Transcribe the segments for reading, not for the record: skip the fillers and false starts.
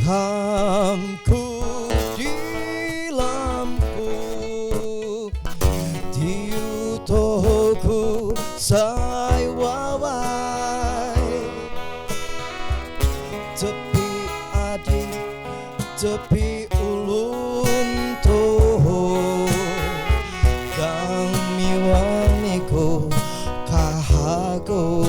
Ilhamku di lampu, di utoku sai wawai, tepi adik, tepi ulun toho, kami waniko kahago.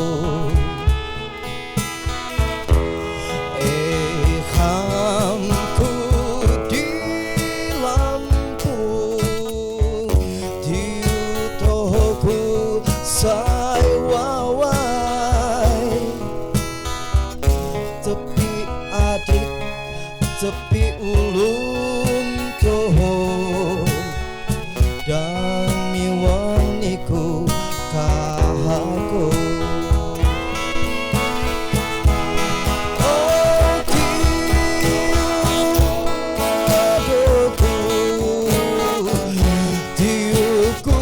Sai wawai, tepi adik, tepi ulun toho, dan miwaniku kahaku. Oh diuku, diuku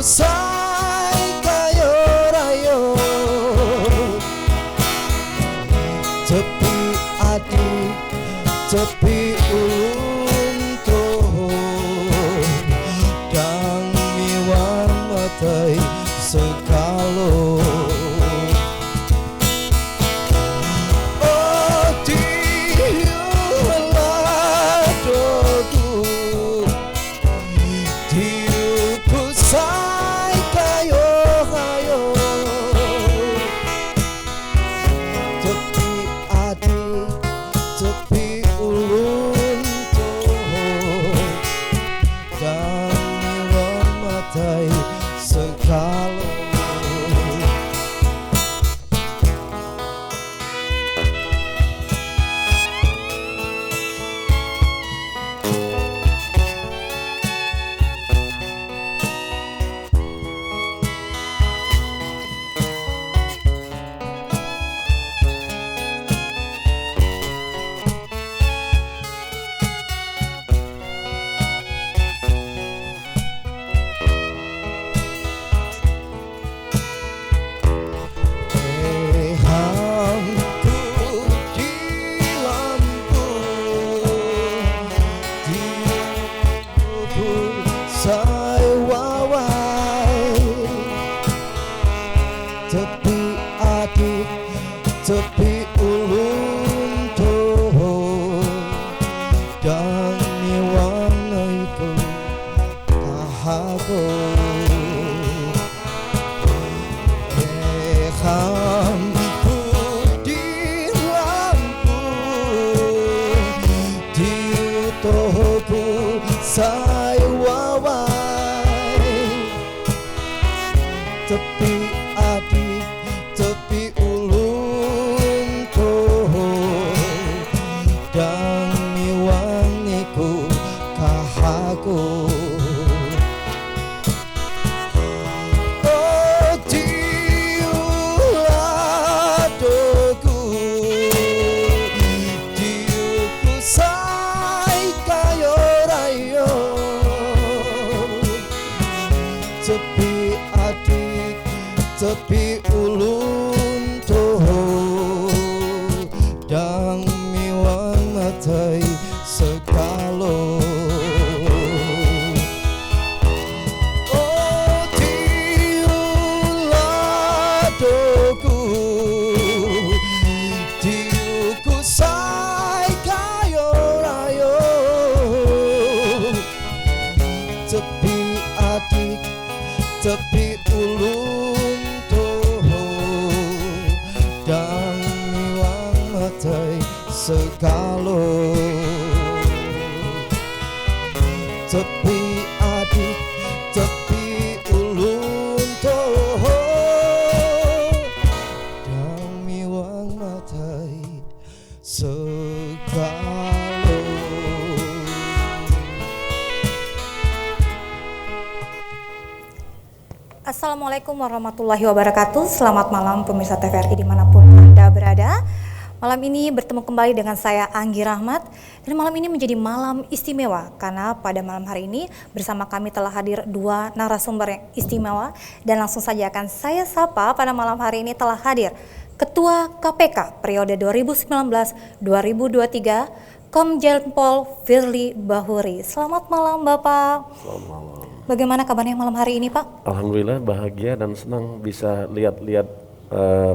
tepi adik, tepi ulun toho, dan miwan matai sekalo. Oh diuladoku, diuku sai kayo kayo, tepi ulun toho, dan miwan matai sekalo. Sai wawai, tepi adik, tepi ulun toho, dan miwanaiku kahago. Ilhamku di lampu, di tohoku sai wawai, tepi adik, tepi ulun toho, dan miwaniku kahago. Oh diuladoku, diuku sai kayo rayo, tepi adik, tepi ulun toho, dan miwan matai sekalo. Oh diuladoku, diuku sai kayo rayo, tepi adik, tepi ulun toho, sekalo tepi adik tepi ulun toho dami wang matai sekalo. Assalamualaikum warahmatullahi wabarakatuh. Selamat malam pemirsa TVRI dimanapun Anda berada. Malam ini bertemu kembali dengan saya Anggi Rahmat. Dan malam ini menjadi malam istimewa karena pada malam hari ini bersama kami telah hadir dua narasumber yang istimewa. Dan langsung saja akan saya sapa pada malam hari ini telah hadir Ketua KPK periode 2019-2023 Komjen Pol Firly Bahuri. Selamat malam Bapak. Selamat malam. Bagaimana kabarnya malam hari ini Pak? Alhamdulillah bahagia dan senang bisa lihat-lihat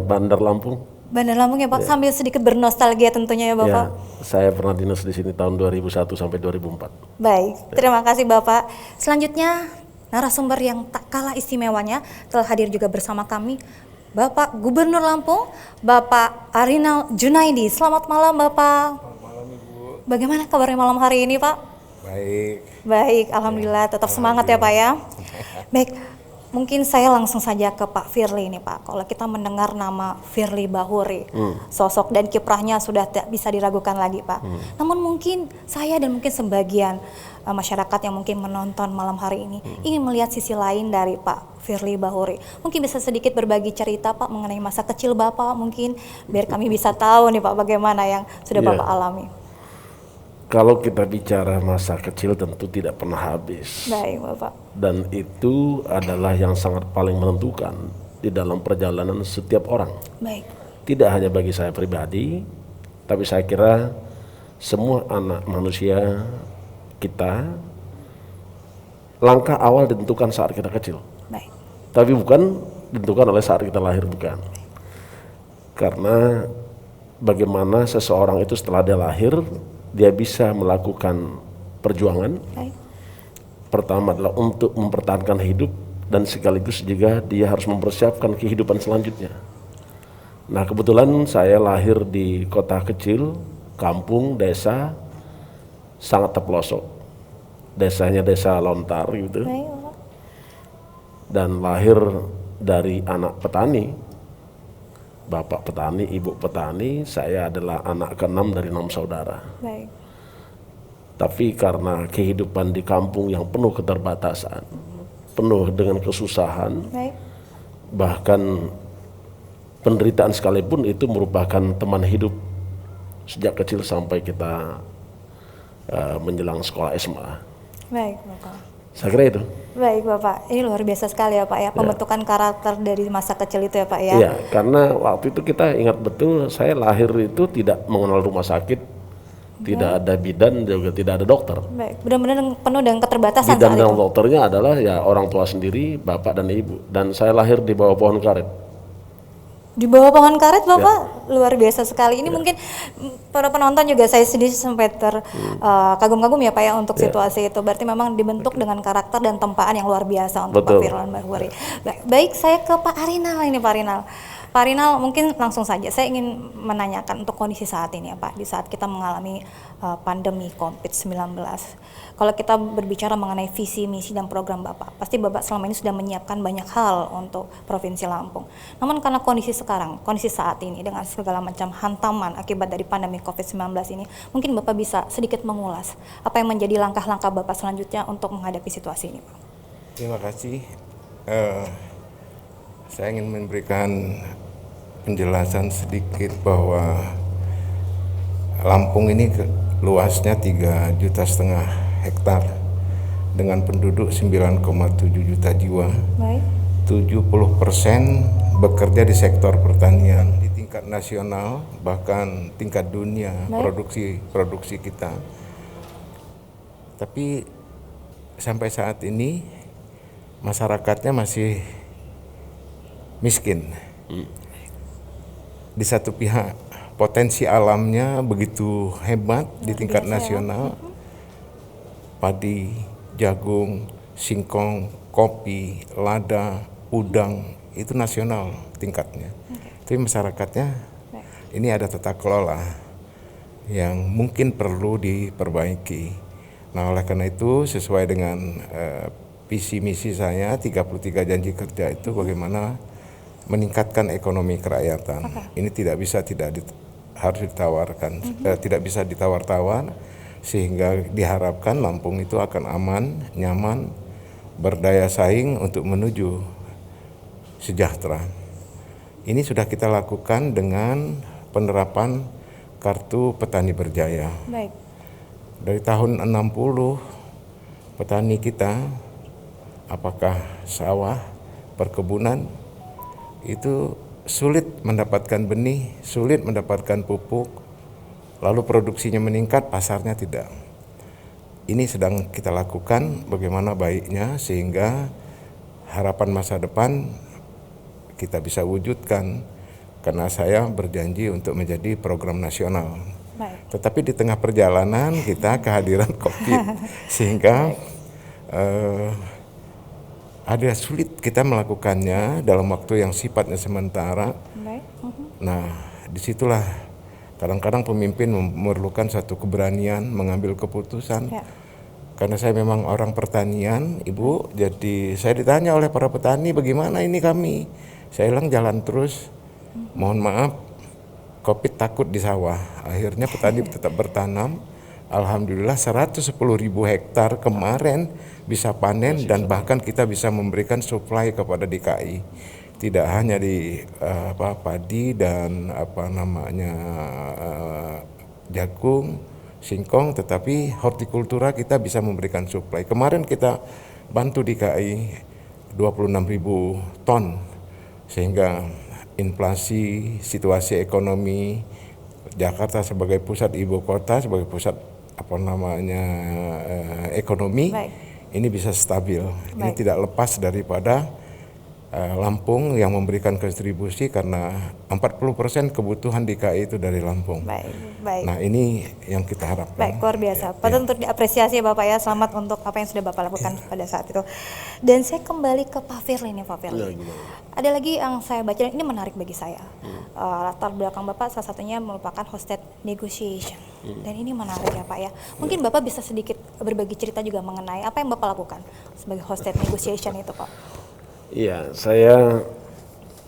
Bandar Lampung. Bandar Lampung ya Pak, sambil sedikit bernostalgia tentunya ya Bapak. Ya, saya pernah dinas di sini tahun 2001 sampai 2004. Baik, terima kasih Bapak. Selanjutnya narasumber yang tak kalah istimewanya telah hadir juga bersama kami, Bapak Gubernur Lampung, Bapak Arinal Junaidi. Selamat malam Bapak. Selamat malam Ibu. Bagaimana kabarnya malam hari ini Pak? Baik, alhamdulillah tetap semangat ya Pak ya. Baik, mungkin saya langsung saja ke Pak Firly ini Pak. Kalau kita mendengar nama Firly Bahuri, sosok dan kiprahnya sudah tidak bisa diragukan lagi Pak. Namun mungkin saya dan mungkin sebagian masyarakat yang mungkin menonton malam hari ini ingin melihat sisi lain dari Pak Firly Bahuri. Mungkin bisa sedikit berbagi cerita Pak mengenai masa kecil Bapak mungkin biar kami bisa tahu nih Pak bagaimana yang sudah Bapak alami. Kalau kita bicara masa kecil tentu tidak pernah habis. Baik Bapak. Dan itu adalah yang sangat paling menentukan di dalam perjalanan setiap orang. Baik. Tidak hanya bagi saya pribadi, tapi saya kira semua anak manusia kita langkah awal ditentukan saat kita kecil. Baik. Tapi bukan ditentukan oleh saat kita lahir, bukan. Karena bagaimana seseorang itu setelah dia lahir dia bisa melakukan perjuangan. Baik. Pertama adalah untuk mempertahankan hidup dan sekaligus juga dia harus mempersiapkan kehidupan selanjutnya. Nah kebetulan saya lahir di kota kecil, kampung, desa, sangat terpelosok. Desanya desa Lontar gitu. Baik, Bapak. Dan lahir dari anak petani. Bapak petani, ibu petani, saya adalah anak ke-6 dari 6 saudara. Baik. Tapi karena kehidupan di kampung yang penuh keterbatasan, penuh dengan kesusahan, Baik. bahkan penderitaan sekalipun itu merupakan teman hidup sejak kecil sampai kita menjelang sekolah SMA. Baik Bapak. Saya kira itu. Baik Bapak, ini luar biasa sekali ya Pak ya, pembentukan karakter dari masa kecil itu ya Pak ya. Iya, karena waktu itu kita ingat betul saya lahir itu tidak mengenal rumah sakit, tidak ada bidan, juga tidak ada dokter. Baik, benar-benar penuh dengan keterbatasan Bidan saat dan itu. dokternya adalah ya orang tua sendiri, bapak dan ibu. Dan saya lahir di bawah pohon karet. Di bawah pohon karet Bapak, luar biasa sekali. Ini mungkin para penonton juga saya sendiri sampai terkagum-kagum ya Pak ya untuk situasi itu. Berarti memang dibentuk dengan karakter dan tempaan yang luar biasa untuk Pak Firly Bahuri. Baik, saya ke Pak Arinal ini Pak Arinal. Pak Arinal mungkin langsung saja saya ingin menanyakan untuk kondisi saat ini ya Pak, di saat kita mengalami pandemi COVID-19. Kalau kita berbicara mengenai visi, misi dan program Bapak, pasti Bapak selama ini sudah menyiapkan banyak hal untuk Provinsi Lampung. Namun karena kondisi sekarang, kondisi saat ini dengan segala macam hantaman akibat dari pandemi COVID-19 ini, mungkin Bapak bisa sedikit mengulas apa yang menjadi langkah-langkah Bapak selanjutnya untuk menghadapi situasi ini Pak. Terima kasih. Saya ingin memberikan penjelasan sedikit bahwa Lampung ini luasnya 3,5 juta hektar dengan penduduk 9,7 juta jiwa. Baik. 70% bekerja di sektor pertanian di tingkat nasional bahkan tingkat dunia. Produksi kita. Tapi sampai saat ini masyarakatnya masih miskin. Di satu pihak potensi alamnya begitu hebat di tingkat nasional. Padi, jagung, singkong, kopi, lada, udang itu nasional tingkatnya. Tapi masyarakatnya ini ada tata kelola. yang mungkin perlu diperbaiki. Nah, oleh karena itu sesuai dengan visi misi saya 33 janji kerja itu bagaimana meningkatkan ekonomi kerakyatan. Ini tidak bisa harus ditawarkan, tidak bisa ditawar-tawar, sehingga diharapkan Lampung itu akan aman, nyaman, berdaya saing untuk menuju sejahtera. Ini sudah kita lakukan dengan penerapan kartu petani berjaya. Baik. Dari tahun 60 petani kita, apakah sawah, perkebunan, itu sulit mendapatkan benih, sulit mendapatkan pupuk, lalu produksinya meningkat, pasarnya tidak. Ini sedang kita lakukan bagaimana baiknya sehingga harapan masa depan kita bisa wujudkan, karena saya berjanji untuk menjadi program nasional. Baik. Tetapi di tengah perjalanan kita kehadiran COVID sehingga ada sulit kita melakukannya dalam waktu yang sifatnya sementara. Baik. Nah, disitulah kadang-kadang pemimpin memerlukan satu keberanian mengambil keputusan. Ya. Karena saya memang orang pertanian, Ibu, jadi saya ditanya oleh para petani bagaimana ini kami. Saya bilang jalan terus. Mohon maaf, COVID takut di sawah. Akhirnya petani tetap bertanam. Alhamdulillah 110.000 hektar kemarin bisa panen dan bahkan kita bisa memberikan supply kepada DKI. Tidak hanya di padi dan jagung, singkong, tetapi hortikultura kita bisa memberikan supply. Kemarin kita bantu DKI 26.000 ton, sehingga inflasi, situasi ekonomi Jakarta sebagai pusat ibu kota, sebagai pusat ekonomi. Baik. Ini bisa stabil. Ini Baik. tidak lepas daripada Lampung yang memberikan kontribusi, karena 40% kebutuhan DKI itu dari Lampung. Baik. Baik. Nah, ini yang kita harapkan. Baik, luar biasa. Patut untuk diapresiasi ya Bapak ya. Selamat untuk apa yang sudah Bapak lakukan pada saat itu. Dan saya kembali ke Pak Firly nih, Pak Firly. Ada lagi yang saya baca, ini menarik bagi saya. Latar belakang Bapak salah satunya merupakan hosted negotiation. Dan ini menarik ya Pak ya. Mungkin Bapak bisa sedikit berbagi cerita juga mengenai apa yang Bapak lakukan sebagai hosted negotiation itu, Pak. Iya, saya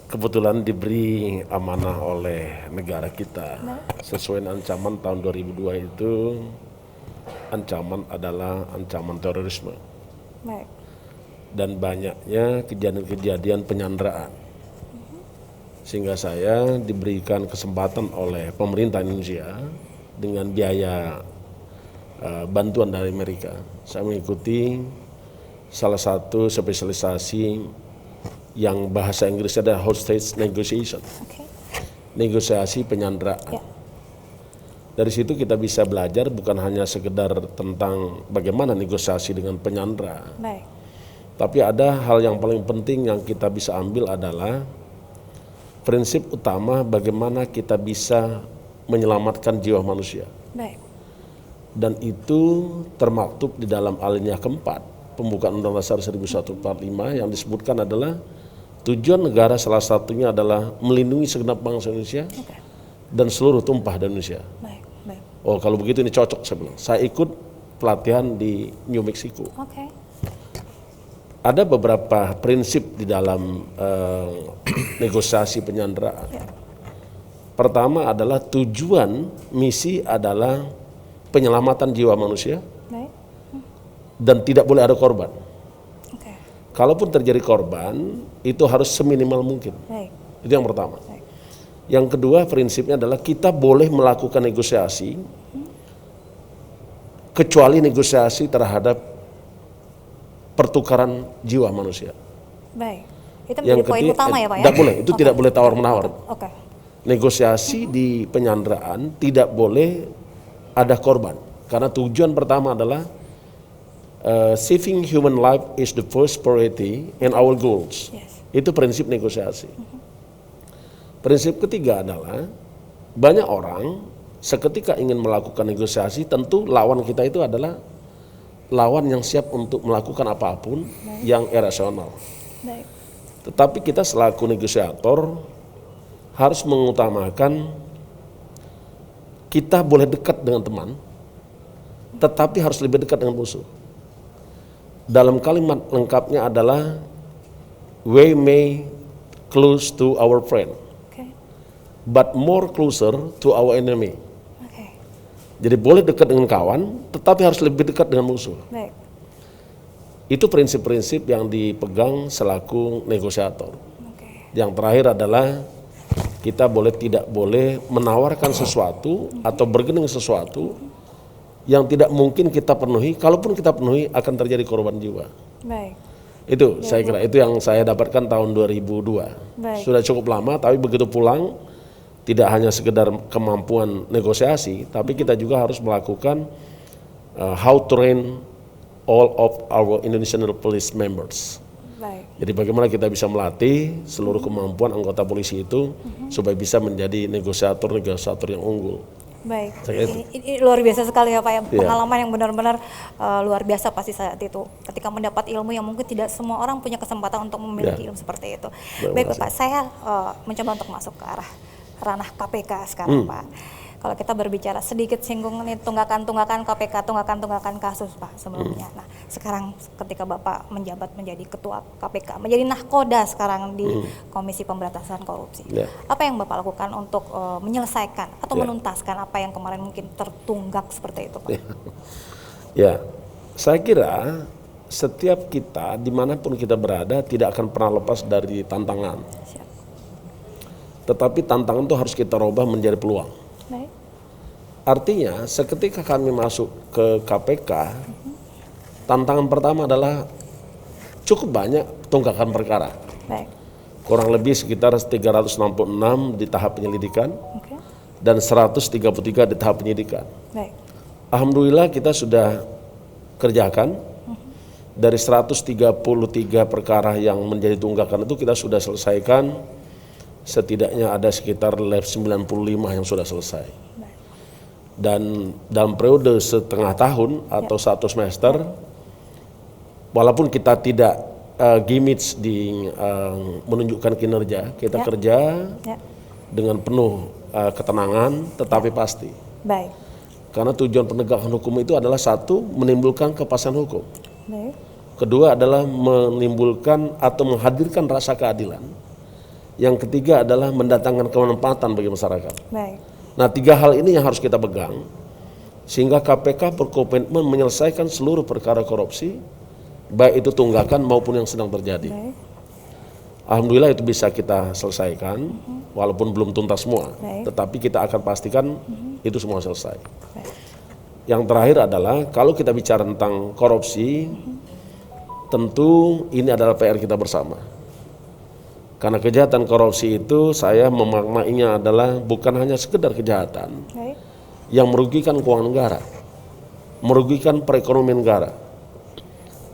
kebetulan diberi amanah oleh negara kita. Sesuai dengan ancaman tahun 2002 itu, ancaman adalah ancaman terorisme. Baik. Dan banyaknya kejadian-kejadian penyanderaan. Sehingga saya diberikan kesempatan oleh pemerintah Indonesia dengan biaya bantuan dari Amerika. Saya mengikuti salah satu spesialisasi yang bahasa Inggrisnya adalah hostage negotiation, negosiasi penyanderaan. Ya. Dari situ kita bisa belajar bukan hanya sekedar tentang bagaimana negosiasi dengan penyandera, Baik. tapi ada hal yang paling penting yang kita bisa ambil adalah prinsip utama bagaimana kita bisa menyelamatkan jiwa manusia. Baik. Dan itu termaktub di dalam alinea keempat pembukaan Undang-Undang Dasar 1145 yang disebutkan adalah tujuan negara salah satunya adalah melindungi segenap bangsa Indonesia dan seluruh tumpah di Indonesia. Baik. Baik. Oh, kalau begitu ini cocok, saya bilang. Saya ikut pelatihan di New Mexico. Oke. Ada beberapa prinsip di dalam negosiasi penyanderaan. Ya. Pertama adalah tujuan misi adalah penyelamatan jiwa manusia Baik. dan tidak boleh ada korban. Oke. Kalaupun terjadi korban, itu harus seminimal mungkin. Baik. Itu yang pertama. Baik. Yang kedua prinsipnya adalah kita boleh melakukan negosiasi kecuali negosiasi terhadap pertukaran jiwa manusia. Baik. Itu menjadi poin utama ya Pak ya? Tidak boleh, itu tidak boleh tawar-menawar. Oke. Negosiasi di penyanderaan tidak boleh ada korban. Karena tujuan pertama adalah saving human life is the first priority in our goals. Yes. Itu prinsip negosiasi. Prinsip ketiga adalah banyak orang seketika ingin melakukan negosiasi, tentu lawan kita itu adalah lawan yang siap untuk melakukan apapun yang irasional. Baik. Tetapi kita selaku negosiator harus mengutamakan kita boleh dekat dengan teman, tetapi harus lebih dekat dengan musuh. Dalam kalimat lengkapnya adalah we may close to our friend, Oke. but more closer to our enemy. Oke. Jadi boleh dekat dengan kawan, tetapi harus lebih dekat dengan musuh. Baik. Itu prinsip-prinsip yang dipegang selaku negosiator. Oke. Yang terakhir adalah kita tidak boleh menawarkan sesuatu atau bergening sesuatu yang tidak mungkin kita penuhi. Kalaupun kita penuhi akan terjadi korban jiwa. Baik. Itu saya kira itu yang saya dapatkan tahun 2002. Baik. Sudah cukup lama, tapi begitu pulang tidak hanya sekedar kemampuan negosiasi, tapi kita juga harus melakukan how to train all of our Indonesian police members. Baik. Jadi bagaimana kita bisa melatih seluruh kemampuan anggota polisi itu supaya bisa menjadi negosiator yang unggul. Baik, Saya itu. ini luar biasa sekali ya Pak ya, Iya. pengalaman yang benar-benar luar biasa pasti saat itu, ketika mendapat ilmu yang mungkin tidak semua orang punya kesempatan untuk memiliki Iya. ilmu seperti itu. Terima Baik kasih. Bapak, saya mencoba untuk masuk ke arah ranah KPK sekarang Pak. Kalau kita berbicara sedikit singgung nih tunggakan-tunggakan KPK, tunggakan-tunggakan kasus Pak sebelumnya. Nah sekarang ketika Bapak menjabat menjadi ketua KPK, menjadi nahkoda sekarang di Komisi Pemberantasan Korupsi. Ya. Apa yang Bapak lakukan untuk menyelesaikan atau Ya. menuntaskan apa yang kemarin mungkin tertunggak seperti itu Pak? Ya, saya kira setiap kita dimanapun kita berada tidak akan pernah lepas dari tantangan. Siap. Tetapi tantangan itu harus kita rubah menjadi peluang. Baik. Artinya seketika kami masuk ke KPK, tantangan pertama adalah cukup banyak tunggakan perkara. Baik. Kurang lebih sekitar 366 di tahap penyelidikan Oke. dan 133 di tahap penyidikan. Baik. Alhamdulillah kita sudah kerjakan. Dari 133 perkara yang menjadi tunggakan itu kita sudah selesaikan. Setidaknya ada sekitar 95 yang sudah selesai. Baik. Dan dalam periode setengah tahun atau satu semester, walaupun kita tidak gimmicks di menunjukkan kinerja, kita Ya. kerja Ya. dengan penuh ketenangan, tetapi pasti. Baik. Karena tujuan penegakan hukum itu adalah satu, menimbulkan kepastian hukum. Baik. Kedua adalah menimbulkan atau menghadirkan rasa keadilan. Yang ketiga adalah mendatangkan kemanfaatan bagi masyarakat. Baik. Nah, tiga hal ini yang harus kita pegang sehingga KPK berkomitmen menyelesaikan seluruh perkara korupsi, baik itu tunggakan maupun yang sedang terjadi. Baik. Alhamdulillah itu bisa kita selesaikan, walaupun belum tuntas semua, Baik. tetapi kita akan pastikan itu semua selesai. Baik. Yang terakhir adalah kalau kita bicara tentang korupsi, tentu ini adalah PR kita bersama. Karena kejahatan korupsi itu saya memaknainya adalah bukan hanya sekedar kejahatan Baik. yang merugikan keuangan negara, merugikan perekonomian negara.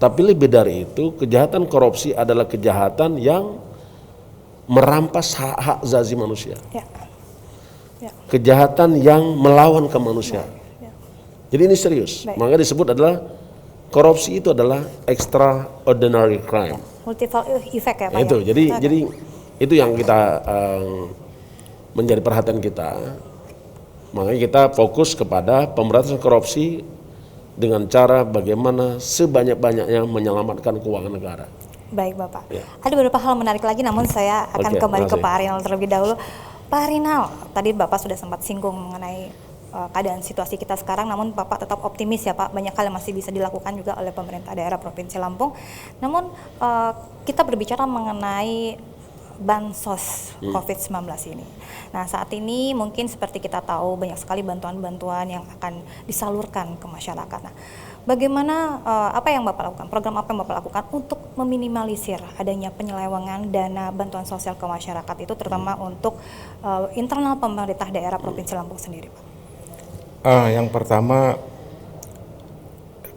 Tapi lebih dari itu, kejahatan korupsi adalah kejahatan yang merampas hak-hak asasi manusia. Ya. Ya. Kejahatan yang melawan kemanusiaan. Ya. Jadi ini serius. Baik. Maka disebut adalah korupsi itu adalah extraordinary crime. Multiple effect ya Pak Itu. ya? Jadi Oke. jadi itu yang kita menjadi perhatian kita. Makanya kita fokus kepada pemberantasan korupsi dengan cara bagaimana sebanyak-banyaknya menyelamatkan keuangan negara. Baik Bapak. Ya. Ada beberapa hal menarik lagi namun saya akan Oke, kembali ke makasih. Pak Arinal terlebih dahulu. Pak Arinal, tadi Bapak sudah sempat singgung mengenai keadaan situasi kita sekarang, namun Bapak tetap optimis ya Pak, banyak hal yang masih bisa dilakukan juga oleh pemerintah daerah Provinsi Lampung. Namun kita berbicara mengenai bansos COVID-19 ini. Nah saat ini mungkin seperti kita tahu banyak sekali bantuan-bantuan yang akan disalurkan ke masyarakat. Nah, bagaimana apa yang Bapak lakukan, program apa yang Bapak lakukan untuk meminimalisir adanya penyelewengan dana bantuan sosial ke masyarakat itu, terutama untuk internal pemerintah daerah Provinsi Lampung sendiri Pak? Yang pertama,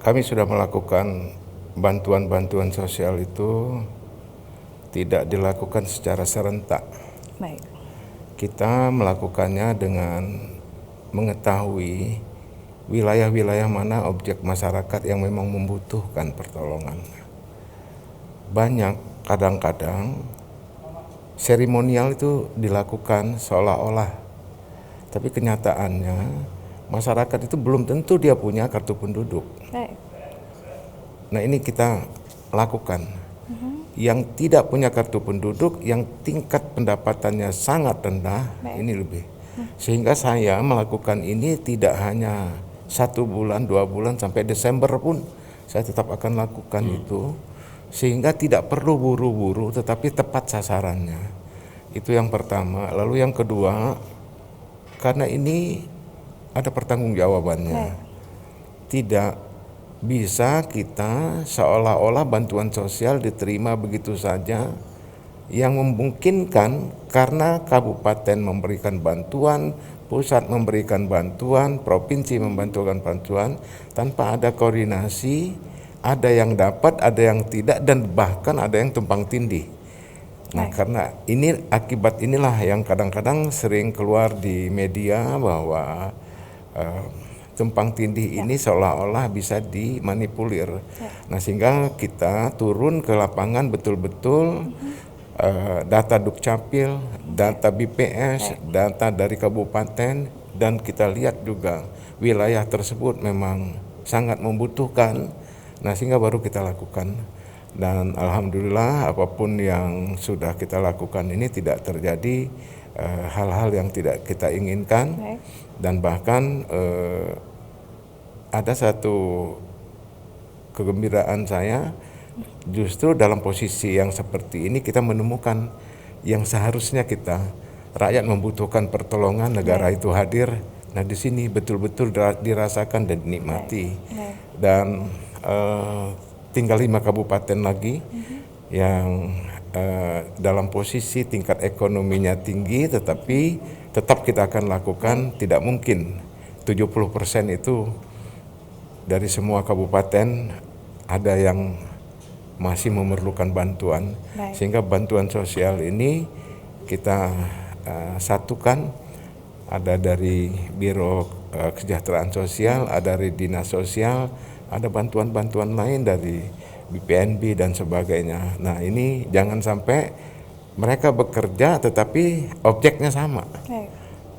kami sudah melakukan bantuan-bantuan sosial itu tidak dilakukan secara serentak. Baik. Kita melakukannya dengan mengetahui wilayah-wilayah mana objek masyarakat yang memang membutuhkan pertolongan. Banyak kadang-kadang seremonial itu dilakukan seolah-olah, tapi kenyataannya masyarakat itu belum tentu dia punya kartu penduduk. Baik. Nah ini kita lakukan. Yang tidak punya kartu penduduk, yang tingkat pendapatannya sangat rendah, ini lebih. Sehingga saya melakukan ini tidak hanya 1 bulan, 2 bulan, sampai Desember pun saya tetap akan lakukan itu. Sehingga tidak perlu buru-buru, tetapi tepat sasarannya. Itu yang pertama. Lalu yang kedua, karena ini ada pertanggungjawabannya. Tidak bisa kita seolah-olah bantuan sosial diterima begitu saja, yang memungkinkan karena kabupaten memberikan bantuan, pusat memberikan bantuan, provinsi memberikan bantuan, tanpa ada koordinasi, ada yang dapat, ada yang tidak, dan bahkan ada yang tumpang tindih. Nah, karena ini akibat inilah yang kadang-kadang sering keluar di media bahwa tumpang tindih ini seolah-olah bisa dimanipulir. Nah, sehingga kita turun ke lapangan betul-betul data Dukcapil, data BPS, data dari kabupaten, dan kita lihat juga wilayah tersebut memang sangat membutuhkan. Nah, sehingga baru kita lakukan. Dan alhamdulillah apapun yang sudah kita lakukan ini tidak terjadi hal-hal yang tidak kita inginkan. Dan bahkan ada satu kegembiraan saya, justru dalam posisi yang seperti ini kita menemukan yang seharusnya kita, rakyat membutuhkan pertolongan, negara itu hadir. Nah, di sini betul-betul dirasakan dan dinikmati. Dan tinggal 5 kabupaten lagi yang dalam posisi tingkat ekonominya tinggi, tetapi tetap kita akan lakukan. Tidak mungkin 70% itu dari semua kabupaten ada yang masih memerlukan bantuan. Sehingga bantuan sosial ini kita satukan, ada dari Biro Kesejahteraan Sosial, ada dari Dinas Sosial, ada bantuan-bantuan lain dari BPNB dan sebagainya. Nah, ini jangan sampai mereka bekerja tetapi objeknya sama.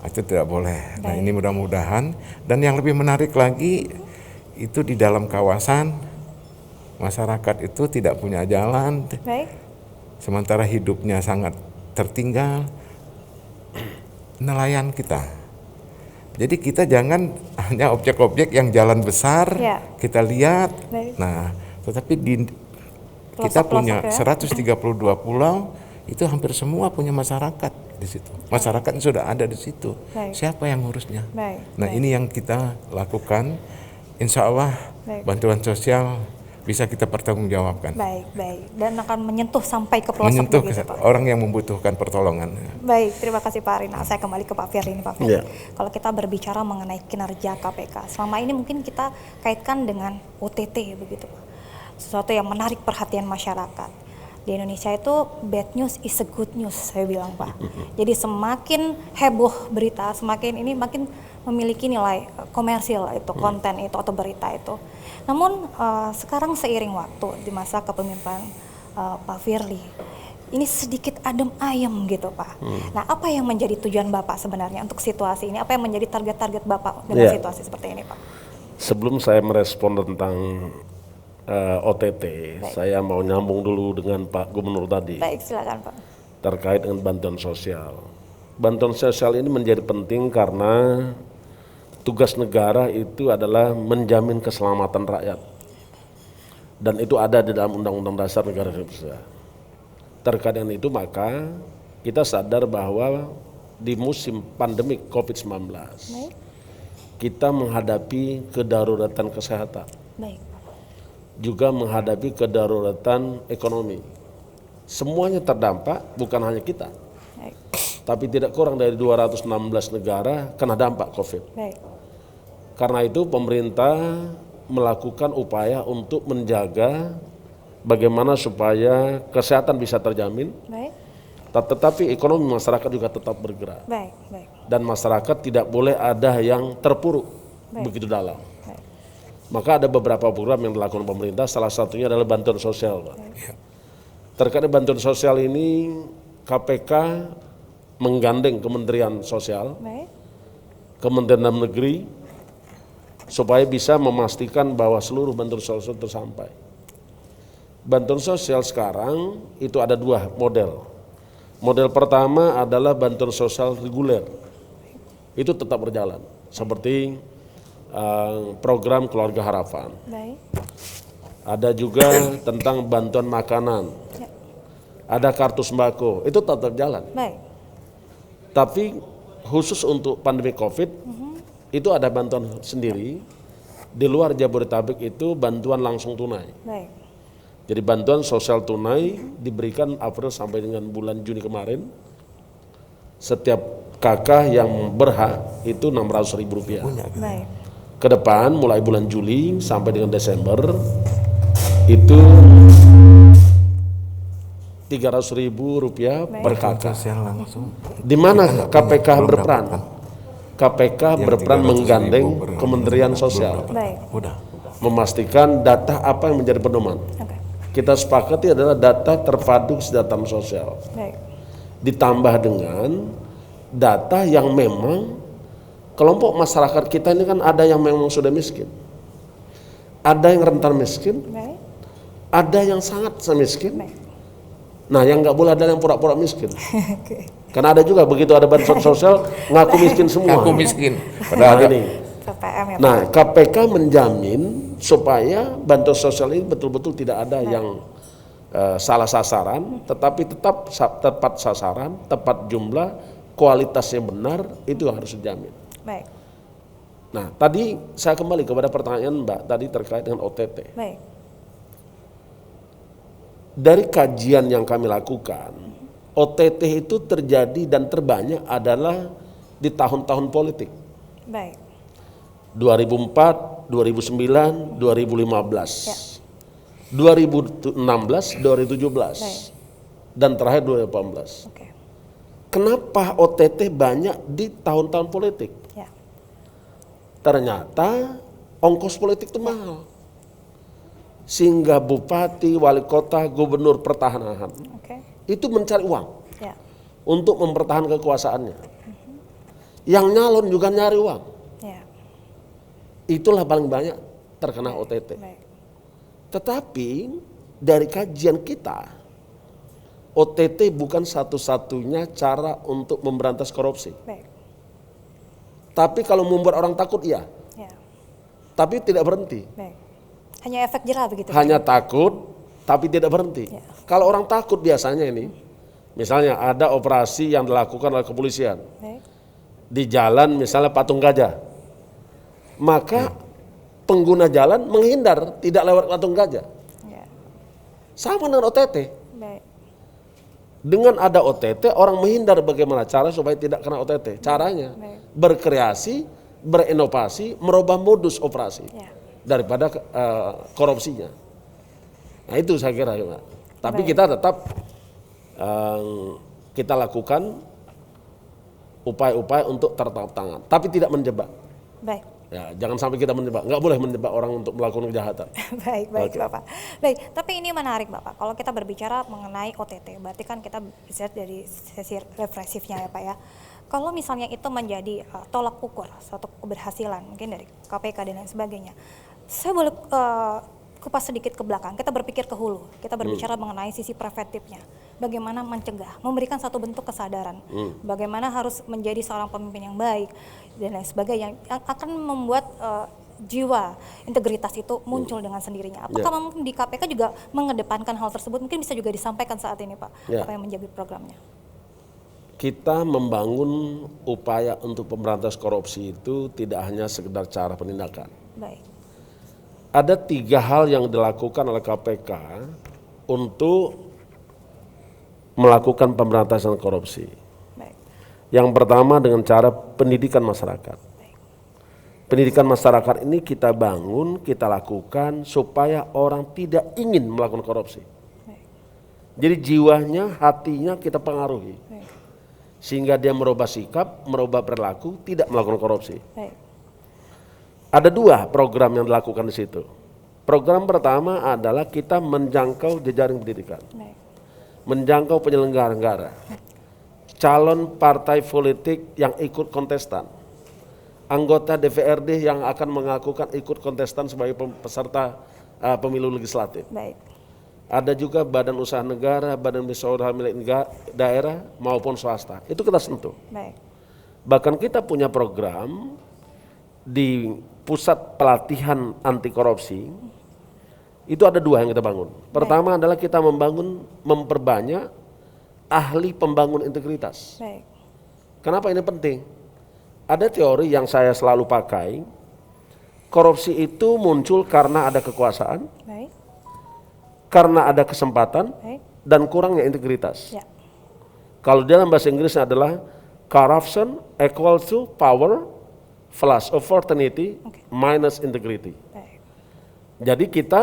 Itu tidak boleh. Nah, ini mudah-mudahan. Dan yang lebih menarik lagi, itu di dalam kawasan masyarakat itu tidak punya jalan, sementara hidupnya sangat tertinggal. Nelayan kita. Jadi kita jangan hanya objek-objek yang jalan besar kita lihat. Nah, tetapi kita punya 132 pulau, itu hampir semua punya masyarakat di situ. Masyarakat sudah ada di situ. Siapa yang ngurusnya? Nah, ini yang kita lakukan. Insya Allah bantuan sosial bisa kita pertanggungjawabkan. Dan akan menyentuh sampai ke pelosok. Menyentuh begitu, Pak. orang yang membutuhkan pertolongan. Baik, terima kasih Pak Ari. Nah, saya kembali ke Pak Firly ini, Pak Firly. Kalau kita berbicara mengenai kinerja KPK, selama ini mungkin kita kaitkan dengan OTT begitu, Pak. Sesuatu yang menarik perhatian masyarakat. Di Indonesia itu bad news is a good news, saya bilang, Pak. Jadi semakin heboh berita, semakin ini makin memiliki nilai komersil itu, konten itu atau berita itu. Namun sekarang seiring waktu di masa kepemimpinan Pak Firly, ini sedikit adem ayem gitu, Pak. Nah, apa yang menjadi tujuan Bapak sebenarnya untuk situasi ini? Apa yang menjadi target-target Bapak dengan situasi seperti ini, Pak? Sebelum saya merespon tentang OTT, saya mau nyambung dulu dengan Pak Gubernur tadi. Baik, silakan Pak. Terkait dengan bantuan sosial. Bantuan sosial ini menjadi penting karena tugas negara itu adalah menjamin keselamatan rakyat. Dan itu ada di dalam Undang-Undang Dasar Negara Indonesia. Terkait dengan itu maka kita sadar bahwa di musim pandemik COVID-19 kita menghadapi kedaruratan kesehatan. Juga menghadapi kedaruratan ekonomi. Semuanya terdampak, bukan hanya kita. Tapi tidak kurang dari 216 negara kena dampak COVID. Karena itu pemerintah melakukan upaya untuk menjaga bagaimana supaya kesehatan bisa terjamin. Tetapi ekonomi masyarakat juga tetap bergerak. Dan masyarakat tidak boleh ada yang terpuruk begitu dalam. Maka ada beberapa program yang dilakukan pemerintah, salah satunya adalah bantuan sosial, Pak. Terkait bantuan sosial ini, KPK menggandeng Kementerian Sosial, Kementerian Dalam Negeri, supaya bisa memastikan bahwa seluruh bantuan sosial tersampai. Bantuan sosial sekarang itu ada dua model. Model pertama adalah bantuan sosial reguler, itu tetap berjalan, seperti program Keluarga Harapan. Baik. Ada juga tentang bantuan makanan, Ya. ada kartu sembako, itu tetap jalan. Baik. Tapi khusus untuk pandemi COVID, itu ada bantuan sendiri. Di luar Jabodetabek itu bantuan langsung tunai. Baik. Jadi bantuan sosial tunai diberikan April sampai dengan bulan Juni kemarin. Setiap kakak yang berhak itu Rp600.000. Baik. Ke depan mulai bulan Juli sampai dengan Desember itu Rp300.000 per kakak. Sosial langsung. Di mana KPK Belum berperan? dapatkan. KPK berperan 300.000 menggandeng per- Kementerian belum Sosial, dapat. Baik. Udah. memastikan data apa yang menjadi pedoman. Oke. Kita sepakati adalah data terpadu kesejahteraan sosial, Baik. ditambah dengan data yang memang kelompok masyarakat kita ini kan ada yang memang sudah miskin, ada yang rentan miskin, Baik. ada yang sangat miskin. Baik. Nah, yang nggak boleh ada yang pura-pura miskin. Oke. Karena ada juga begitu ada bantuan sosial ngaku miskin semua. Aku miskin. Nah, Padahal ini. PPM ya Pak. Nah, KPK menjamin supaya bantuan sosial ini betul-betul tidak ada yang salah sasaran, tetapi tetap tepat sasaran, tepat jumlah, kualitasnya benar, itu harus dijamin. Baik. Nah, tadi saya kembali kepada pertanyaan Mbak tadi terkait dengan OTT. Baik. Dari kajian yang kami lakukan, OTT itu terjadi dan terbanyak adalah di tahun-tahun politik. Baik. 2004, 2009, 2015. Ya. 2016, 2017. Baik. Dan terakhir 2018. Oke. Kenapa OTT banyak di tahun-tahun politik? Ya. Ternyata ongkos politik itu mahal. Sehingga bupati, wali kota, gubernur, pertahanan Oke. itu mencari uang Ya. untuk mempertahankan kekuasaannya. Yang nyalon juga nyari uang. Ya. Itulah paling banyak terkena OTT. Baik. Tetapi dari kajian kita, OTT bukan satu-satunya cara untuk memberantas korupsi. Baik. Tapi kalau membuat orang takut, iya. Ya. Tapi tidak berhenti. Baik. Hanya efek jerah begitu. Hanya takut, tapi tidak berhenti. Ya. Kalau orang takut biasanya ini, misalnya ada operasi yang dilakukan oleh kepolisian Baik. di jalan, misalnya Patung Gajah, maka pengguna jalan menghindar, tidak lewat Patung Gajah. Ya. Sama dengan OTT. Baik. Dengan ada OTT, orang menghindar bagaimana cara supaya tidak kena OTT. Caranya Baik. berkreasi, berinovasi, merubah modus operasi Ya. daripada korupsinya. Nah itu saya kira, Mbak. Tapi Baik. kita tetap kita lakukan upaya-upaya untuk tertangkap tangan, tapi tidak menjebak. Baik. Ya, jangan sampai kita menjebak. Nggak boleh menjebak orang untuk melakukan kejahatan. Baik, baik Oke. Bapak. Baik, tapi ini menarik Bapak. Kalau kita berbicara mengenai OTT, berarti kan kita bisa dari sisi represifnya ya Pak ya. Kalau misalnya itu menjadi tolak ukur suatu keberhasilan mungkin dari KPK dan lain sebagainya. Saya boleh kupas sedikit ke belakang. Kita berpikir ke hulu. Kita berbicara mengenai sisi preventifnya. Bagaimana mencegah, memberikan satu bentuk kesadaran. Bagaimana harus menjadi seorang pemimpin yang baik dan lain sebagainya yang akan membuat jiwa integritas itu muncul dengan sendirinya. Apakah mungkin di KPK juga mengedepankan hal tersebut? Mungkin bisa juga disampaikan saat ini Pak, Ya. apa yang menjadi programnya. Kita membangun upaya untuk pemberantasan korupsi itu tidak hanya sekedar cara penindakan. Baik. Ada 3 hal yang dilakukan oleh KPK untuk melakukan pemberantasan korupsi. Baik. Yang pertama dengan cara pendidikan masyarakat. Pendidikan masyarakat ini kita bangun, kita lakukan supaya orang tidak ingin melakukan korupsi. Baik. Jadi jiwanya, hatinya kita pengaruhi. Baik. Sehingga dia merubah sikap, merubah perilaku, tidak melakukan korupsi. Baik. Ada 2 program yang dilakukan di situ. Program pertama adalah kita menjangkau jejaring pendidikan. Baik. Menjangkau penyelenggara negara, calon partai politik yang ikut kontestan, anggota DPRD yang akan mengakukan ikut kontestan sebagai peserta pemilu legislatif. Baik. Ada juga badan usaha negara, badan usaha milik daerah maupun swasta. Itu kita sentuh. Baik. Bahkan kita punya program di pusat pelatihan anti korupsi. Itu ada 2 yang kita bangun. Pertama adalah kita memperbanyak ahli pembangun integritas. Baik. Kenapa ini penting? Ada teori yang saya selalu pakai, korupsi itu muncul karena ada kekuasaan, Baik. karena ada kesempatan, Baik. dan kurangnya integritas. Ya. Kalau dalam bahasa Inggrisnya adalah corruption equal to power plus opportunity minus integrity. Baik. Jadi kita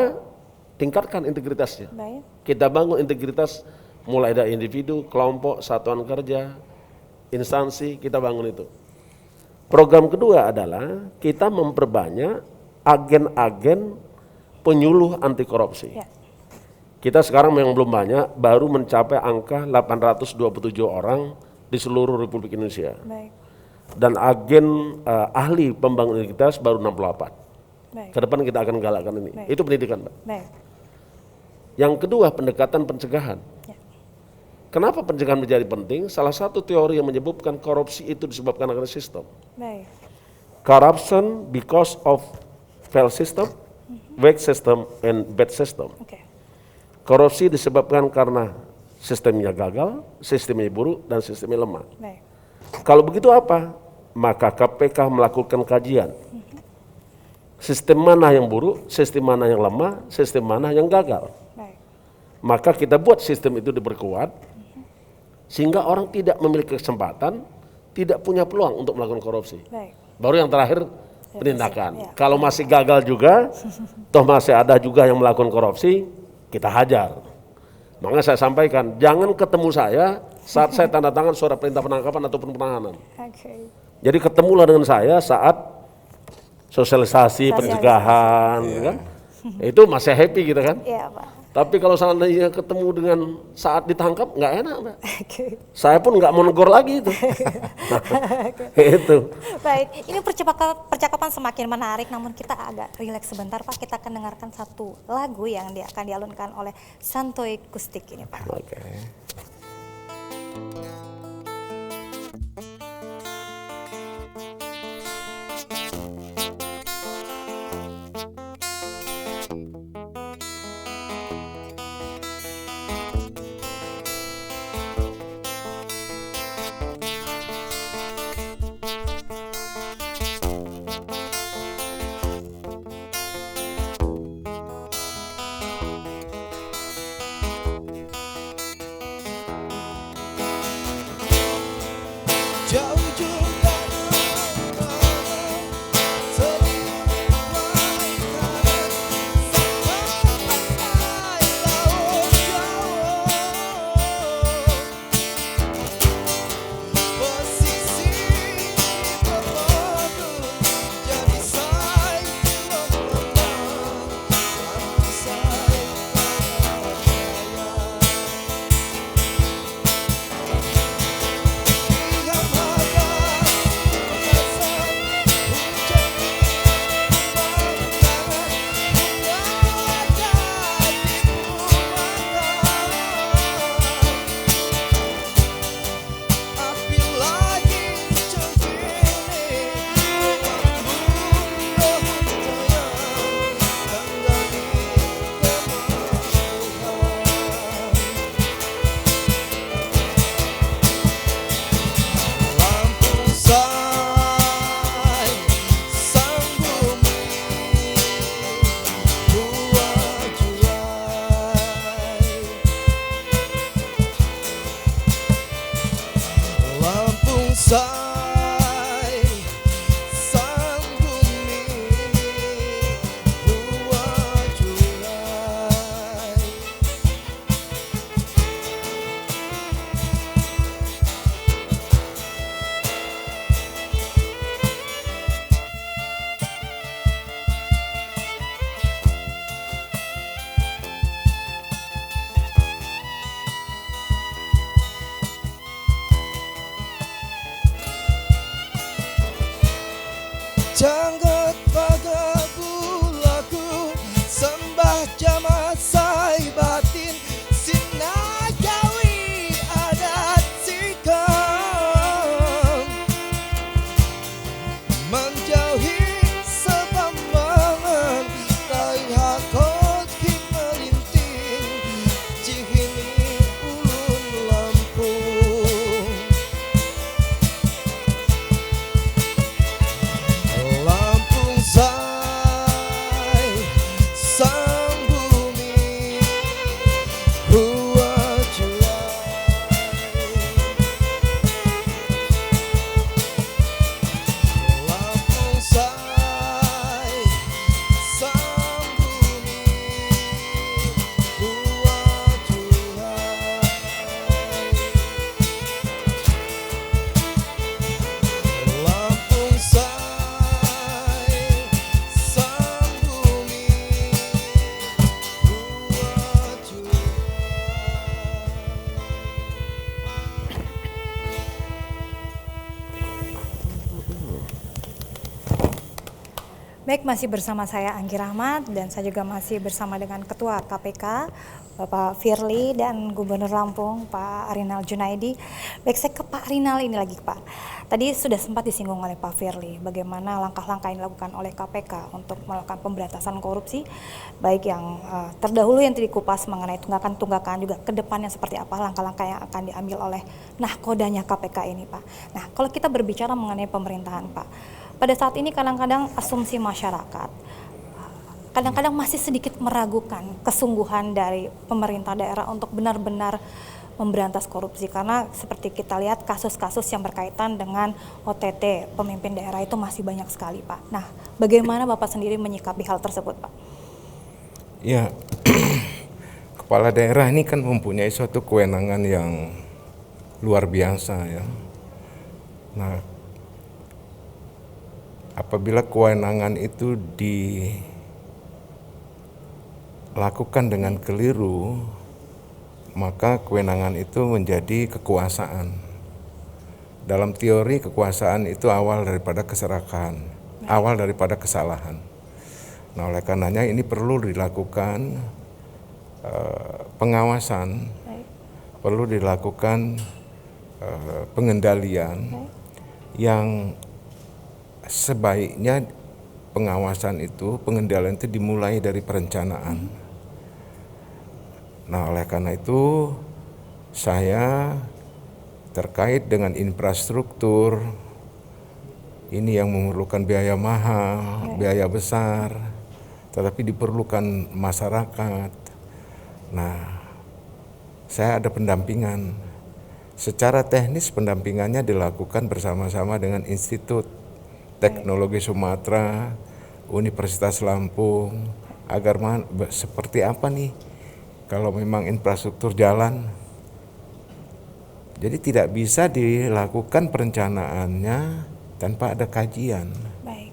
tingkatkan integritasnya. Baik. Kita bangun integritas mulai dari individu, kelompok, satuan kerja, instansi, kita bangun itu. Program kedua adalah kita memperbanyak agen-agen penyuluh anti korupsi. Ya. Kita sekarang memang belum banyak, baru mencapai angka 827 orang di seluruh Republik Indonesia. Baik. Dan agen ahli pembangunan integritas baru 68. Baik. Ke depan kita akan galakkan ini. Baik. Itu pendidikan, Mbak. Baik. Yang kedua, pendekatan pencegahan. Ya. Kenapa pencegahan menjadi penting? Salah satu teori yang menyebabkan korupsi itu disebabkan karena sistem. Baik. Corruption because of failed system, weak system, and bad system. Oke. Korupsi disebabkan karena sistemnya gagal, sistemnya buruk, dan sistemnya lemah. Baik. Kalau begitu apa? Maka KPK melakukan kajian. Sistem mana yang buruk, sistem mana yang lemah, sistem mana yang gagal. Baik. Maka kita buat sistem itu diperkuat, sehingga orang tidak memiliki kesempatan, tidak punya peluang untuk melakukan korupsi. Baik. Baru yang terakhir penindakan. Ya. Kalau masih gagal juga, toh masih ada juga yang melakukan korupsi, kita hajar. Makanya saya sampaikan, jangan ketemu saya saat saya tanda tangan surat perintah penangkapan ataupun penahanan. Oke. Jadi ketemulah dengan saya saat sosialisasi, pencegahan, kan? Itu masih happy gitu kan. Iya, Pak. Tapi kalau seandainya ketemu dengan saat ditangkap, nggak enak, Mbak. Oke. Saya pun nggak mau negor lagi itu. Itu. Baik, ini percakapan semakin menarik, namun kita agak rileks sebentar, Pak. Kita akan dengarkan satu lagu yang akan dialunkan oleh Santoy Kustik ini, Pak. Oke. Janggut pagabulaku sembah jama sai batin sinajawi adat sikam menjauhi sebambangan tai hakot ki melinting cihini ulun Lampung. Lampung say sang bumi huajuai. Lampung say sang bumi huajuai. Lampung say sang bumi Baik, masih bersama saya Anggi Rahmat dan saya juga masih bersama dengan Ketua KPK Bapak Firly dan Gubernur Lampung Pak Arinal Junaidi. Baik, saya ke Pak Arinal ini lagi Pak. Tadi sudah sempat disinggung oleh Pak Firly bagaimana langkah-langkah yang dilakukan oleh KPK untuk melakukan pemberantasan korupsi, baik yang terdahulu yang tadi kupas mengenai tunggakan-tunggakan, juga ke depannya seperti apa langkah-langkah yang akan diambil oleh nahkodanya KPK ini Pak. Nah, kalau kita berbicara mengenai pemerintahan Pak, pada saat ini kadang-kadang asumsi masyarakat kadang-kadang masih sedikit meragukan kesungguhan dari pemerintah daerah untuk benar-benar memberantas korupsi, karena seperti kita lihat kasus-kasus yang berkaitan dengan OTT pemimpin daerah itu masih banyak sekali Pak. Nah, bagaimana Bapak sendiri menyikapi hal tersebut Pak? Ya, kepala daerah ini kan mempunyai suatu kewenangan yang luar biasa ya. Nah, apabila kewenangan itu dilakukan dengan keliru, maka kewenangan itu menjadi kekuasaan. Dalam teori kekuasaan itu awal daripada keserakahan, awal daripada kesalahan. Nah, oleh karenanya ini perlu dilakukan pengawasan, perlu dilakukan pengendalian yang sebaiknya pengawasan itu, pengendalian itu dimulai dari perencanaan. Nah, oleh karena itu saya terkait dengan infrastruktur ini yang memerlukan biaya mahal, biaya besar, tetapi diperlukan masyarakat. Nah, saya ada pendampingan. Secara teknis pendampingannya dilakukan bersama-sama dengan Institut Teknologi Sumatera, Universitas Lampung, agar seperti apa nih kalau memang infrastruktur jalan. Jadi tidak bisa dilakukan perencanaannya tanpa ada kajian. Baik.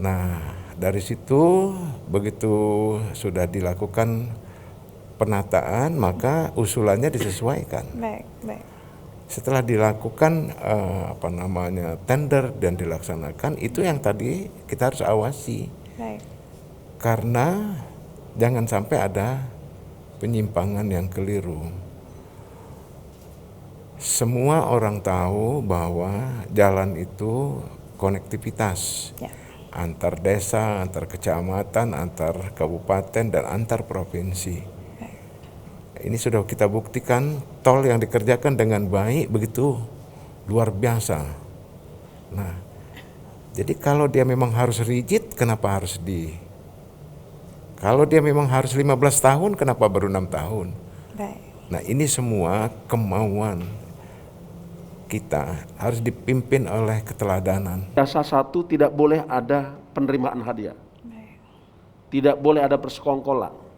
Nah, dari situ begitu sudah dilakukan penataan, maka usulannya disesuaikan. Baik, baik. Setelah dilakukan tender dan dilaksanakan, itu yang tadi kita harus awasi. Baik. Karena jangan sampai ada penyimpangan yang keliru. Semua orang tahu bahwa jalan itu konektivitas antar desa, antar kecamatan, antar kabupaten, dan antar provinsi. Ini sudah kita buktikan, tol yang dikerjakan dengan baik begitu luar biasa. Nah, jadi kalau dia memang harus rigid, kenapa harus kalau dia memang harus 15 tahun, kenapa baru 6 tahun? Baik. Nah, ini semua kemauan kita harus dipimpin oleh keteladanan. Jasa satu tidak boleh ada penerimaan hadiah. Tidak boleh ada persekongkolan.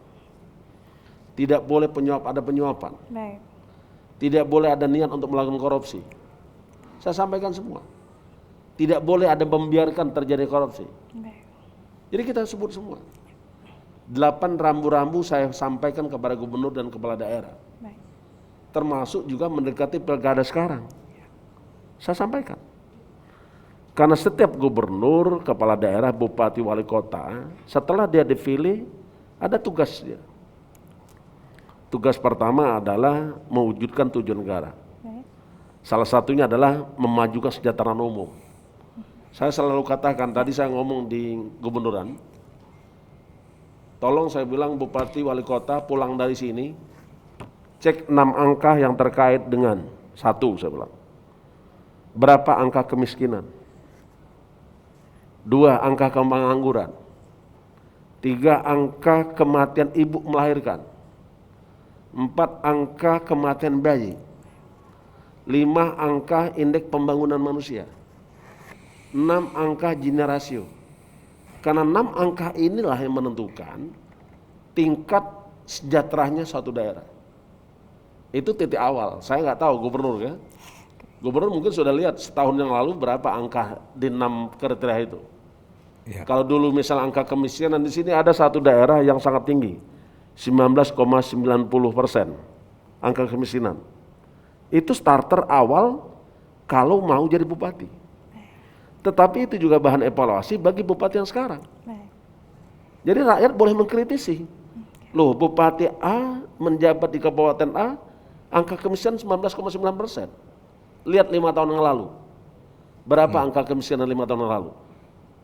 Tidak boleh ada penyuapan. Baik. Tidak boleh ada niat untuk melakukan korupsi. Saya sampaikan semua. Tidak boleh ada membiarkan terjadi korupsi. Baik. Jadi kita sebut semua. 8 rambu-rambu saya sampaikan kepada gubernur dan kepala daerah. Baik. Termasuk juga mendekati pilkada sekarang. Saya sampaikan. Karena setiap gubernur, kepala daerah, bupati, wali kota, setelah dia dipilih, ada tugasnya. Tugas pertama adalah mewujudkan tujuan negara. Salah satunya adalah memajukan kesejahteraan umum. Saya selalu katakan, tadi saya ngomong di gubernuran, tolong saya bilang bupati, wali kota pulang dari sini, cek 6 angka yang terkait dengan, 1 saya bilang, berapa angka kemiskinan, 2 angka pengangguran, 3 angka kematian ibu melahirkan, 4 angka kematian bayi, 5 angka indeks pembangunan manusia, 6 angka Gini rasio. Karena 6 angka inilah yang menentukan tingkat sejahteranya suatu daerah. Itu titik awal. Saya nggak tahu gubernur ya. Gubernur mungkin sudah lihat setahun yang lalu berapa angka di 6 kriteria itu. Ya. Kalau dulu misal angka kemiskinan di sini ada satu daerah yang sangat tinggi, 19,90% angka kemiskinan. Itu starter awal kalau mau jadi bupati. Tetapi itu juga bahan evaluasi bagi bupati yang sekarang. Jadi rakyat boleh mengkritisi. Loh, bupati A menjabat di kabupaten A, angka kemiskinan 19,9%. Lihat 5 tahun yang lalu. Berapa angka kemiskinan 5 tahun yang lalu?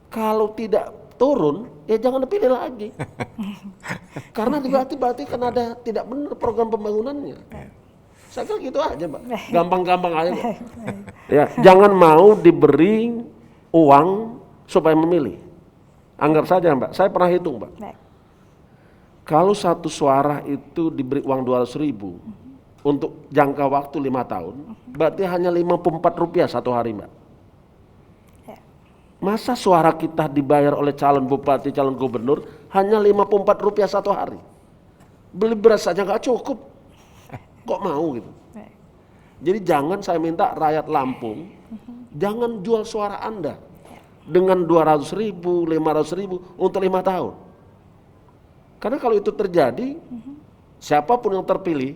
Kalau tidak turun, ya jangan dipilih lagi. Karena berarti kan ada tidak benar program pembangunannya. Saya kira gitu aja, Mbak. Gampang-gampang aja, Mbak. Ya, jangan mau diberi uang supaya memilih. Anggap saja, Mbak, saya pernah hitung, Mbak. Kalau 1 suara itu diberi uang 200.000 untuk jangka waktu 5 tahun, berarti hanya Rp54 satu hari, Mbak. Masa suara kita dibayar oleh calon bupati, calon gubernur hanya Rp54 satu hari? Beli beras saja nggak cukup. Kok mau gitu? Jadi jangan, saya minta rakyat Lampung, jangan jual suara Anda dengan 200.000, 500.000 untuk 5 tahun. Karena kalau itu terjadi, siapapun yang terpilih,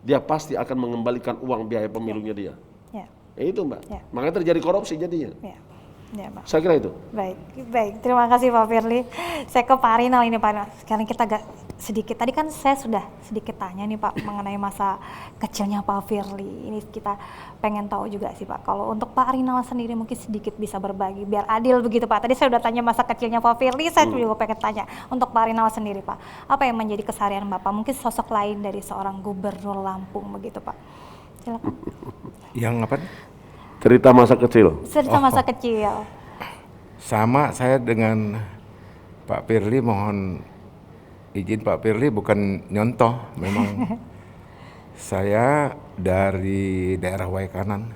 dia pasti akan mengembalikan uang biaya pemilunya dia. Ya itu, Mbak. Makanya terjadi korupsi jadinya. Ya, Pak. Saya kira itu. Baik. Terima kasih Pak Firly. Saya ke Pak Rinal ini, Pak. Sekarang kita agak sedikit, tadi kan saya sudah sedikit tanya nih Pak mengenai masa kecilnya Pak Firly. Ini kita pengen tahu juga sih Pak. Kalau untuk Pak Rinal sendiri mungkin sedikit bisa berbagi, biar adil begitu Pak. Tadi saya udah tanya masa kecilnya Pak Firly, saya juga pengen tanya untuk Pak Rinal sendiri Pak. Apa yang menjadi keseharian Bapak? Mungkin sosok lain dari seorang gubernur Lampung begitu Pak. Silakan. Yang apa? Cerita masa kecil. Cerita masa kecil. Sama saya dengan Pak Firly, mohon izin Pak Firly bukan nyontoh, memang saya dari daerah Waikanan.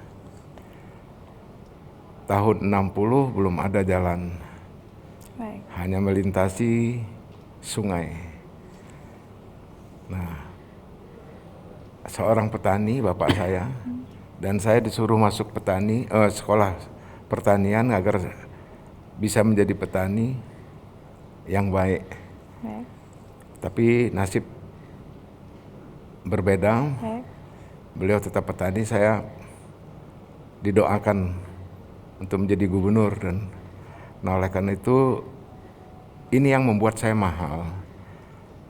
Tahun 60 belum ada jalan. Baik. Hanya melintasi sungai. Nah, seorang petani bapak saya, dan saya disuruh masuk sekolah pertanian agar bisa menjadi petani yang baik. Tapi nasib berbeda. Beliau tetap petani, saya didoakan untuk menjadi gubernur, dan oleh karena itu ini yang membuat saya mahal.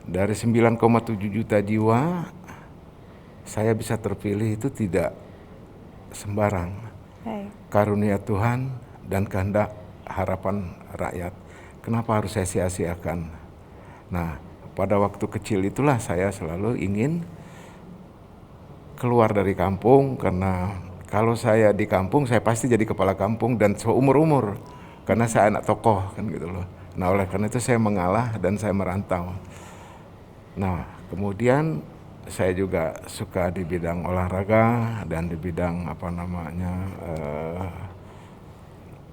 Dari 9,7 juta jiwa saya bisa terpilih itu tidak sembarang. Karunia Tuhan dan kehendak harapan rakyat. Kenapa harus saya sia-siakan? Nah, pada waktu kecil itulah saya selalu ingin keluar dari kampung, karena kalau saya di kampung saya pasti jadi kepala kampung dan seumur-umur, karena saya anak tokoh kan gitu loh. Nah, oleh karena itu saya mengalah dan saya merantau. Nah, kemudian saya juga suka di bidang olahraga dan di bidang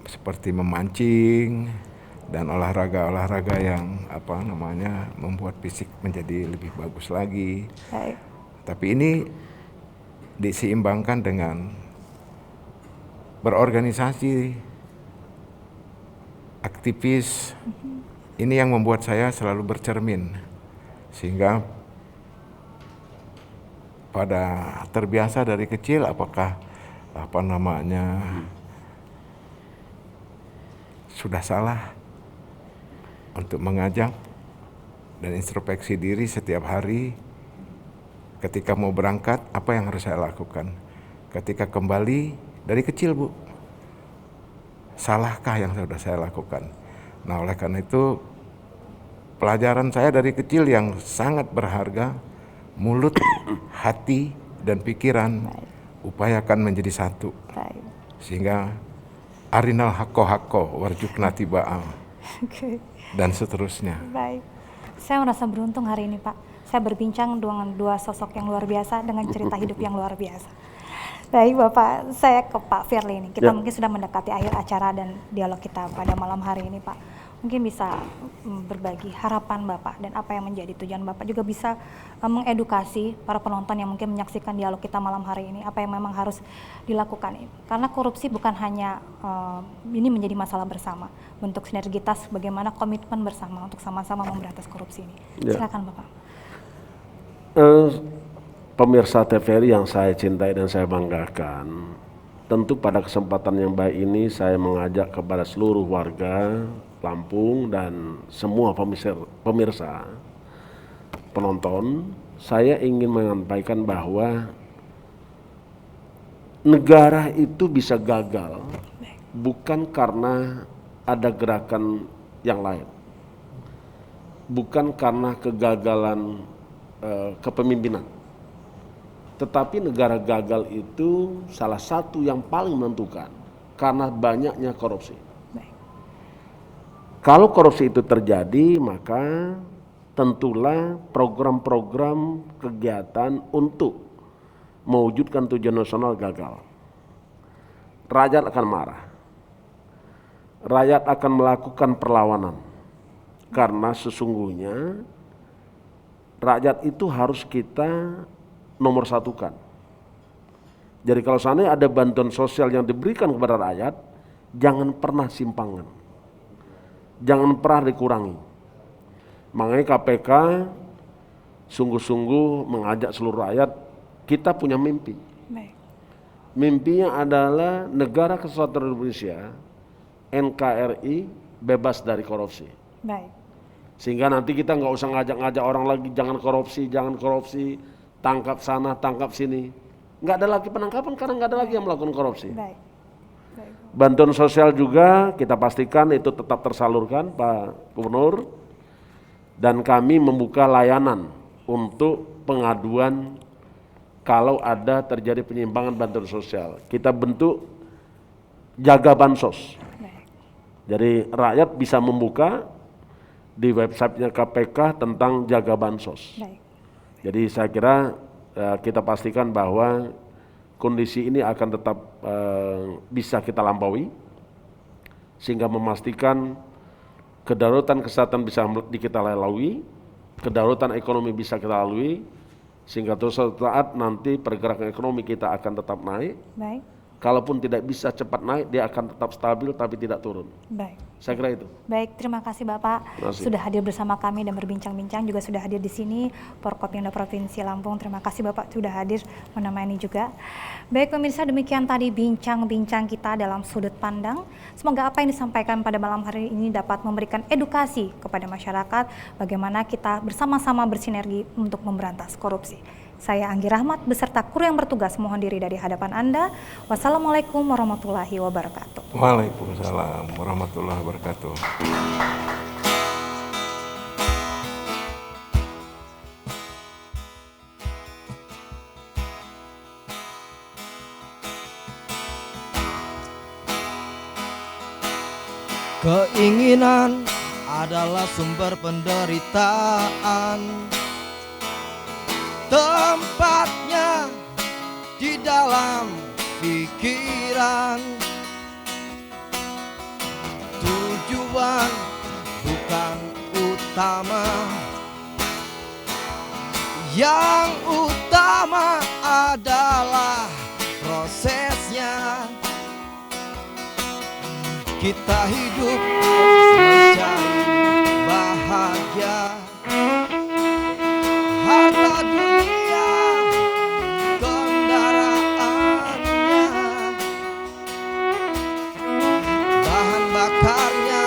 seperti memancing dan olahraga yang membuat fisik menjadi lebih bagus lagi. Tapi ini diseimbangkan dengan berorganisasi, aktivis. Ini yang membuat saya selalu bercermin, sehingga pada terbiasa dari kecil sudah salah, untuk mengajak dan introspeksi diri setiap hari. Ketika mau berangkat, apa yang harus saya lakukan? Ketika kembali dari kecil, Bu, salahkah yang sudah saya lakukan? Nah, oleh karena itu, pelajaran saya dari kecil yang sangat berharga, mulut, hati, dan pikiran, upayakan menjadi satu. Baik. Sehingga arinal hako warjukna tiba'am, Oke. dan seterusnya. Baik. Saya merasa beruntung hari ini, Pak. Saya berbincang dengan dua sosok yang luar biasa dengan cerita hidup yang luar biasa. Baik, Bapak. Saya ke Pak Firly ini. Kita mungkin sudah mendekati akhir acara dan dialog kita pada malam hari ini, Pak. Mungkin bisa berbagi harapan Bapak dan apa yang menjadi tujuan Bapak, juga bisa mengedukasi para penonton yang mungkin menyaksikan dialog kita malam hari ini, apa yang memang harus dilakukan. Karena korupsi bukan hanya ini menjadi masalah bersama, bentuk sinergitas bagaimana komitmen bersama untuk sama-sama memberantas korupsi ini. Silakan Bapak. Pemirsa TVRI yang saya cintai dan saya banggakan, tentu pada kesempatan yang baik ini saya mengajak kepada seluruh warga Lampung dan semua pemirsa penonton, saya ingin menyampaikan bahwa negara itu bisa gagal bukan karena ada gerakan yang lain, bukan karena kegagalan kepemimpinan, tetapi negara gagal itu salah satu yang paling menentukan karena banyaknya korupsi. Kalau korupsi itu terjadi, maka tentulah program-program kegiatan untuk mewujudkan tujuan nasional gagal. Rakyat akan marah. Rakyat akan melakukan perlawanan. Karena sesungguhnya rakyat itu harus kita nomor satukan. Jadi kalau seandainya ada bantuan sosial yang diberikan kepada rakyat, jangan pernah simpangan. Jangan pernah dikurangi. Makanya KPK sungguh-sungguh mengajak seluruh rakyat, kita punya mimpi. Mimpinya adalah negara kesatuan Indonesia, NKRI, bebas dari korupsi. Sehingga nanti kita nggak usah ngajak-ngajak orang lagi, jangan korupsi, tangkap sana, tangkap sini. Nggak ada lagi penangkapan karena nggak ada lagi yang melakukan korupsi. Bantuan sosial juga kita pastikan itu tetap tersalurkan, Pak Gubernur, dan kami membuka layanan untuk pengaduan kalau ada terjadi penyimpangan bantuan sosial. Kita bentuk jaga bansos. Jadi rakyat bisa membuka di websitenya KPK tentang jaga bansos. Jadi saya kira kita pastikan bahwa kondisi ini akan tetap bisa kita lampaui, sehingga memastikan kedaruratan kesehatan bisa kita lalui, kedaruratan ekonomi bisa kita lalui, sehingga terus saat nanti pergerakan ekonomi kita akan tetap naik. Kalaupun tidak bisa cepat naik, dia akan tetap stabil tapi tidak turun. Saya kira itu. Baik, terima kasih Bapak sudah hadir bersama kami dan berbincang-bincang, juga sudah hadir di sini Forkopimda Provinsi Lampung. Terima kasih Bapak sudah hadir menemani juga. Baik pemirsa, demikian tadi bincang-bincang kita dalam sudut pandang. Semoga apa yang disampaikan pada malam hari ini dapat memberikan edukasi kepada masyarakat bagaimana kita bersama-sama bersinergi untuk memberantas korupsi. Saya Anggi Rahmat beserta kru yang bertugas mohon diri dari hadapan Anda. Wassalamualaikum warahmatullahi wabarakatuh. Waalaikumsalam warahmatullahi wabarakatuh. Keinginan adalah sumber penderitaan. Tempatnya di dalam pikiran. Tujuan bukan utama. Yang utama adalah prosesnya. Kita hidup mencari bahagia. Harta dunia, kendaraannya, bahan bakarnya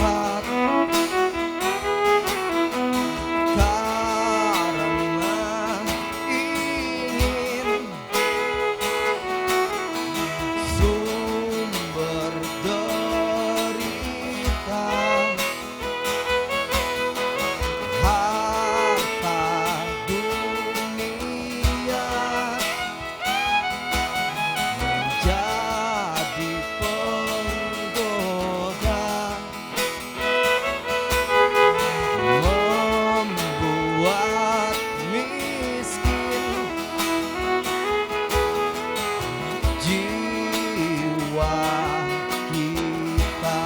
berat karena ingin sumber derita, harta dunia menjadi penggoda, membuat miskin jiwa kita.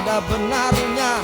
Ada benarnya